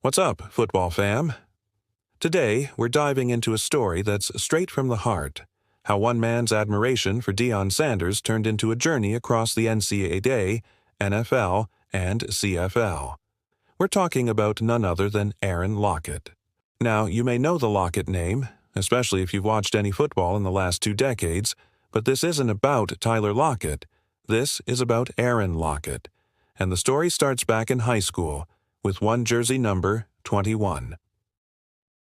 What's up, football fam? Today, we're diving into a story that's straight from the heart. How one man's admiration for Deion Sanders turned into a journey across the NCAA, NFL, and CFL. We're talking about none other than Aaron Lockett. Now, you may know the Lockett name, especially if you've watched any football in the last 2 decades, but this isn't about Tyler Lockett. This is about Aaron Lockett. And the story starts back in high school, with one jersey number 21.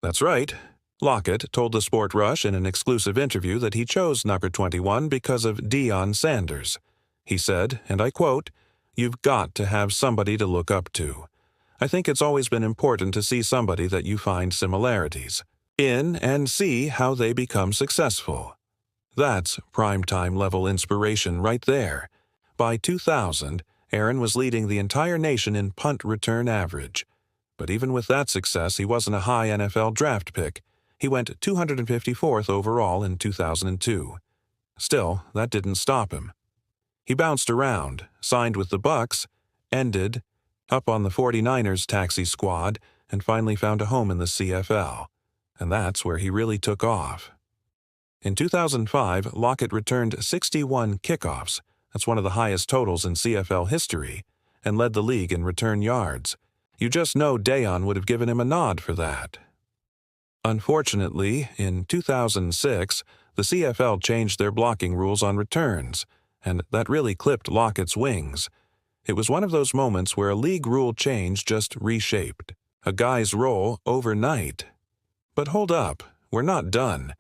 That's right. Lockett told the Sport Rush in an exclusive interview that he chose number 21 because of Deion Sanders. He said, and I quote, "You've got to have somebody to look up to. I think it's always been important to see somebody that you find similarities in and see how they become successful." That's primetime level inspiration right there. By 2000, Aaron was leading the entire nation in punt return average. But even with that success, he wasn't a high NFL draft pick. He went 254th overall in 2002. Still, that didn't stop him. He bounced around, signed with the Bucs, ended up on the 49ers taxi squad, and finally found a home in the CFL. And that's where he really took off. In 2005, Lockett returned 61 kickoffs. That's one of the highest totals in CFL history, and led the league in return yards. You just know Deion would have given him a nod for that. Unfortunately, in 2006, the CFL changed their blocking rules on returns, and that really clipped Lockett's wings. It was one of those moments where a league rule change just reshaped a guy's role overnight. But hold up, we're not done.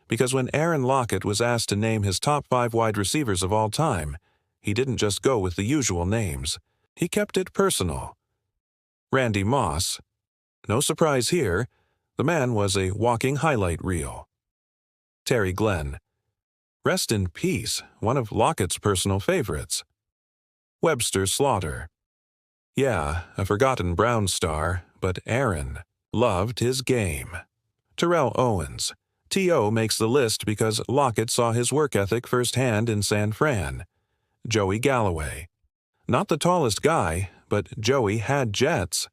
Because when Aaron Lockett was asked to name his top 5 wide receivers of all time, he didn't just go with the usual names. He kept it personal. Randy Moss. No surprise here, the man was a walking highlight reel. Terry Glenn. Rest in peace, one of Lockett's personal favorites. Webster Slaughter. Yeah, a forgotten Brown star, but Aaron loved his game. Terrell Owens. T.O. makes the list because Lockett saw his work ethic firsthand in San Fran. Joey Galloway. Not the tallest guy, but Joey had jets.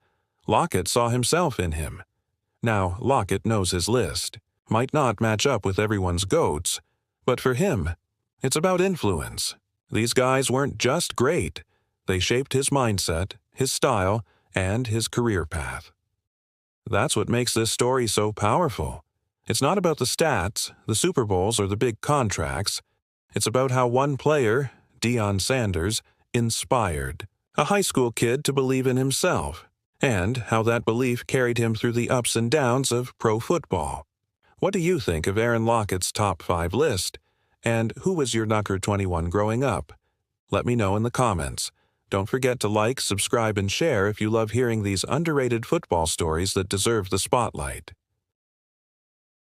Lockett saw himself in him. Now, Lockett knows his list. Might not match up with everyone's GOATs, but for him, it's about influence. These guys weren't just great. They shaped his mindset, his style, and his career path. That's what makes this story so powerful. It's not about the stats, the Super Bowls, or the big contracts. It's about how one player, Deion Sanders, inspired a high school kid to believe in himself, and how that belief carried him through the ups and downs of pro football. What do you think of Aaron Lockett's top 5 list? And who was your number 21 growing up? Let me know in the comments. Don't forget to like, subscribe, and share if you love hearing these underrated football stories that deserve the spotlight.